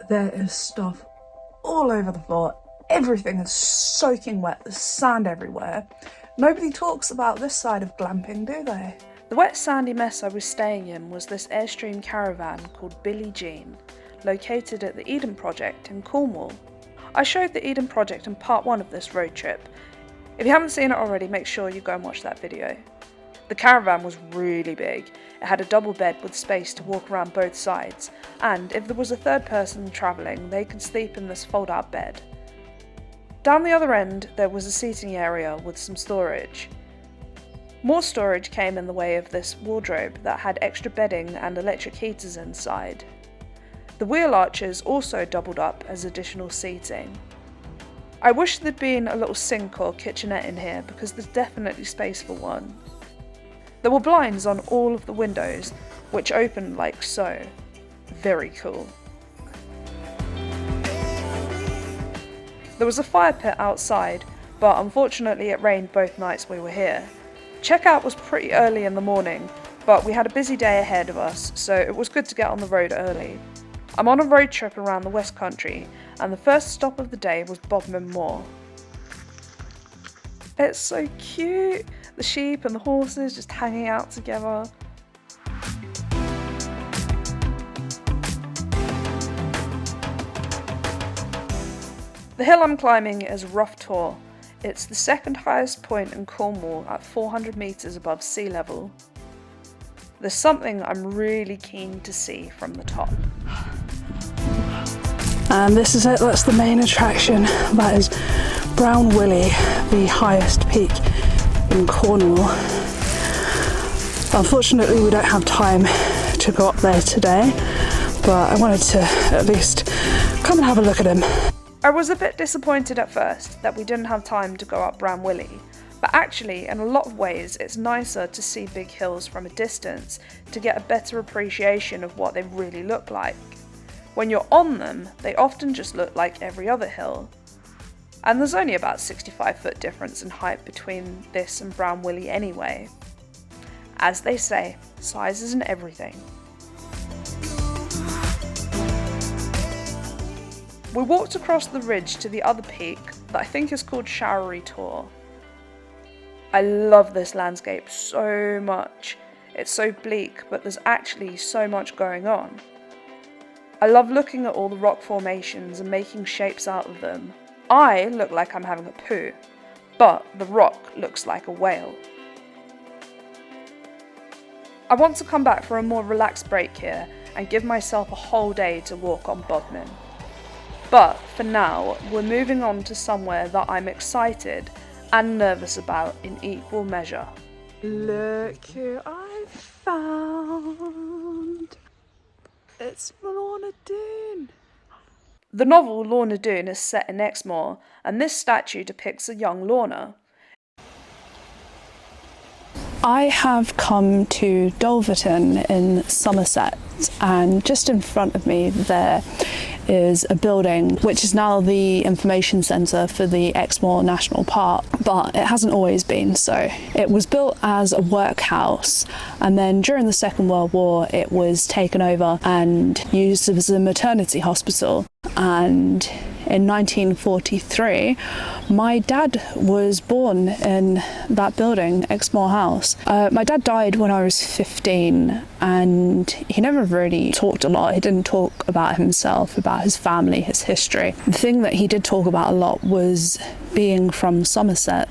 There is stuff all over the floor. Everything is soaking wet. There's sand everywhere. Nobody talks about this side of glamping, do they? The wet sandy mess I was staying in was this Airstream caravan called Billie Jean, located at the Eden Project in Cornwall. I showed the Eden Project in part 1 of this road trip. If you haven't seen it already, make sure you go and watch that video. The caravan was really big. It had a double bed with space to walk around both sides, and if there was a third person travelling, they could sleep in this fold-out bed. Down the other end, there was a seating area with some storage. More storage came in the way of this wardrobe that had extra bedding and electric heaters inside. The wheel arches also doubled up as additional seating. I wish there'd been a little sink or kitchenette in here because there's definitely space for one. There were blinds on all of the windows, which opened like so. Very cool. There was a fire pit outside, but unfortunately it rained both nights we were here. Checkout was pretty early in the morning, but we had a busy day ahead of us, so it was good to get on the road early. I'm on a road trip around the West Country, and the first stop of the day was Bodmin Moor. It's so cute! The sheep and the horses just hanging out together. The hill I'm climbing is Rough Tor. It's the second highest point in Cornwall at 400 metres above sea level. There's something I'm really keen to see from the top. And this is it, that's the main attraction. That is Brown Willy, the highest peak in Cornwall. Unfortunately, we don't have time to go up there today, but I wanted to at least come and have a look at him. I was a bit disappointed at first that we didn't have time to go up Brown Willy, but actually in a lot of ways it's nicer to see big hills from a distance to get a better appreciation of what they really look like. When you're on them, they often just look like every other hill. And there's only about 65-foot difference in height between this and Brown Willy anyway. As they say, size isn't everything. We walked across the ridge to the other peak that I think is called Showery Tor. I love this landscape so much. It's so bleak, but there's actually so much going on. I love looking at all the rock formations and making shapes out of them. I look like I'm having a poo, but the rock looks like a whale. I want to come back for a more relaxed break here and give myself a whole day to walk on Bodmin. But for now, we're moving on to somewhere that I'm excited and nervous about in equal measure. Look who I found! It's Lorna Doone! The novel Lorna Doone is set in Exmoor, and this statue depicts a young Lorna. I have come to Dulverton in Somerset, and just in front of me there is a building which is now the information centre for the Exmoor National Park, but it hasn't always been so. It was built as a workhouse, and then during the Second World War it was taken over and used as a maternity hospital. And in 1943, my dad was born in that building, Exmoor House. My dad died when I was 15, and he never really talked a lot. He didn't talk about himself, about his family, his history. The thing that he did talk about a lot was being from Somerset.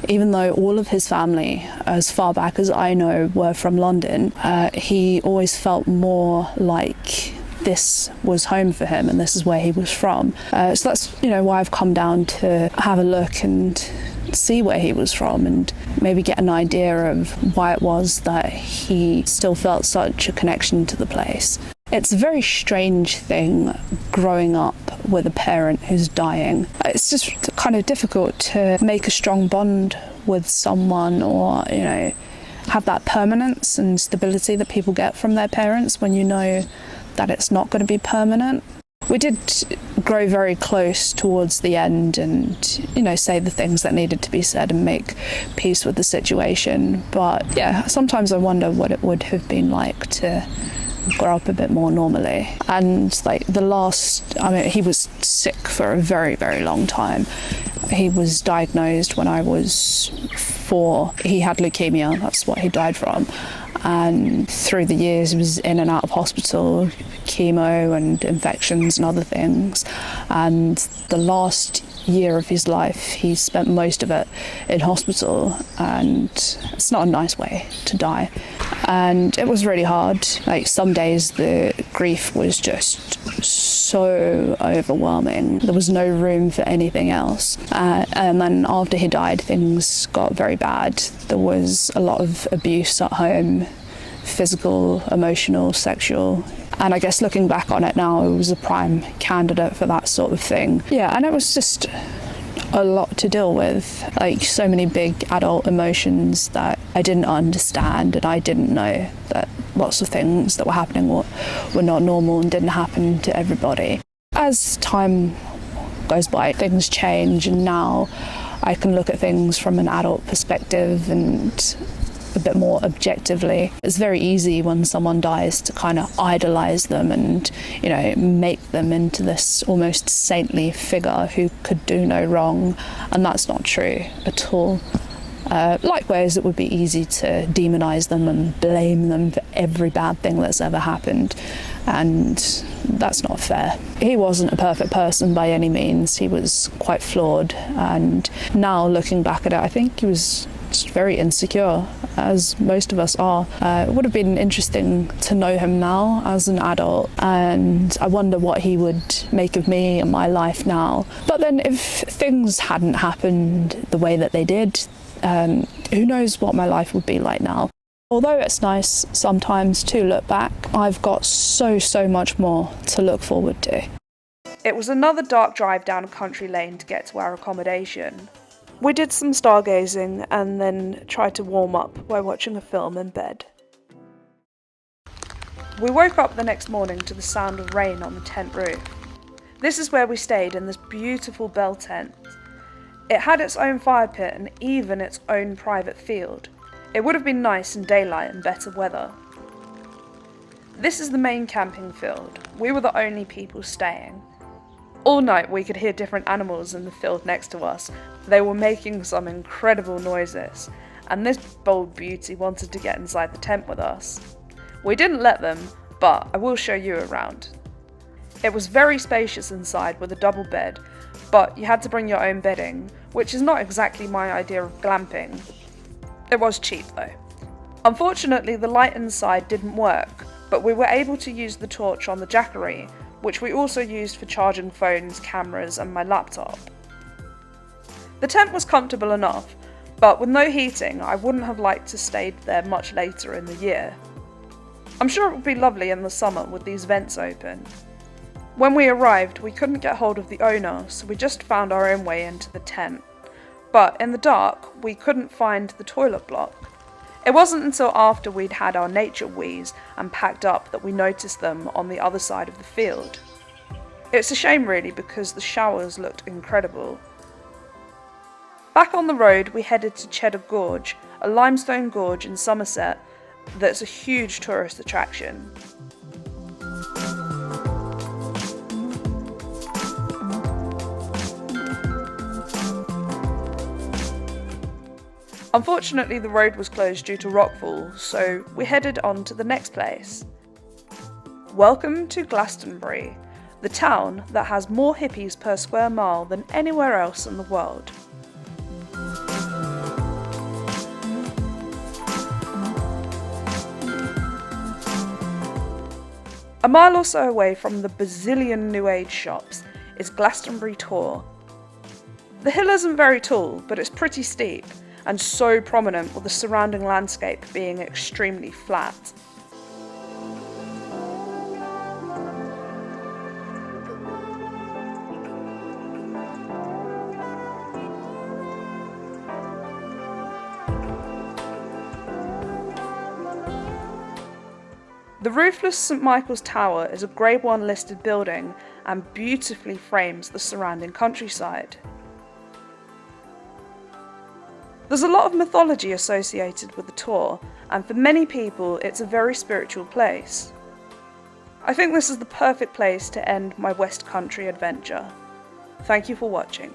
Even though all of his family, as far back as I know, were from London, he always felt more like this was home for him and this is where he was from. So that's why I've come down to have a look and see where he was from and maybe get an idea of why it was that he still felt such a connection to the place. It's a very strange thing growing up with a parent who's dying. It's just kind of difficult to make a strong bond with someone, or have that permanence and stability that people get from their parents when you know that it's not going to be permanent. We did grow very close towards the end and, say the things that needed to be said and make peace with the situation. But yeah, sometimes I wonder what it would have been like to grow up a bit more normally. And he was sick for a very, very long time. He was diagnosed when I was 4. He had leukemia, that's what he died from. And through the years he was in and out of hospital, chemo and infections and other things. And the last year of his life, he spent most of it in hospital, and it's not a nice way to die. And it was really hard. Like, some days the grief was just so overwhelming. There was no room for anything else. And then after he died, things got very bad. There was a lot of abuse at home, physical, emotional, sexual. And I guess looking back on it now, it was a prime candidate for that sort of thing. Yeah, and it was just a lot to deal with. Like, so many big adult emotions that I didn't understand, and I didn't know that lots of things that were happening were not normal and didn't happen to everybody. As time goes by, things change, and now I can look at things from an adult perspective and a bit more objectively. It's very easy when someone dies to kind of idolize them and, make them into this almost saintly figure who could do no wrong, and that's not true at all. Likewise, it would be easy to demonize them and blame them for every bad thing that's ever happened, and that's not fair. He wasn't a perfect person by any means. He was quite flawed, and now looking back at it, I think he was just very insecure, as most of us are. It would have been interesting to know him now as an adult, and I wonder what he would make of me and my life now. But then if things hadn't happened the way that they did, who knows what my life would be like now. Although it's nice sometimes to look back, I've got so much more to look forward to. It was another dark drive down a country lane to get to our accommodation. We did some stargazing and then tried to warm up by watching a film in bed. We woke up the next morning to the sound of rain on the tent roof. This is where we stayed, in this beautiful bell tent. It had its own fire pit and even its own private field. It would have been nice in daylight and better weather. This is the main camping field. We were the only people staying. All night we could hear different animals in the field next to us. They were making some incredible noises, and this bold beauty wanted to get inside the tent with us. We didn't let them, but I will show you around. It was very spacious inside with a double bed, but you had to bring your own bedding, which is not exactly my idea of glamping. It was cheap though. Unfortunately, the light inside didn't work, but we were able to use the torch on the Jackery, which we also used for charging phones, cameras and my laptop. The tent was comfortable enough, but with no heating, I wouldn't have liked to stay there much later in the year. I'm sure it would be lovely in the summer with these vents open. When we arrived, we couldn't get hold of the owner, so we just found our own way into the tent. But in the dark, we couldn't find the toilet block. It wasn't until after we'd had our nature wheeze and packed up that we noticed them on the other side of the field. It's a shame really, because the showers looked incredible. Back on the road, we headed to Cheddar Gorge, a limestone gorge in Somerset that's a huge tourist attraction. Unfortunately, the road was closed due to rockfall, so we headed on to the next place. Welcome to Glastonbury, the town that has more hippies per square mile than anywhere else in the world. A mile or so away from the bazillion New Age shops is Glastonbury Tor. The hill isn't very tall, but it's pretty steep, and so prominent with the surrounding landscape being extremely flat. The roofless St Michael's Tower is a Grade 1 listed building and beautifully frames the surrounding countryside. There's a lot of mythology associated with the Tor, and for many people it's a very spiritual place. I think this is the perfect place to end my West Country adventure. Thank you for watching.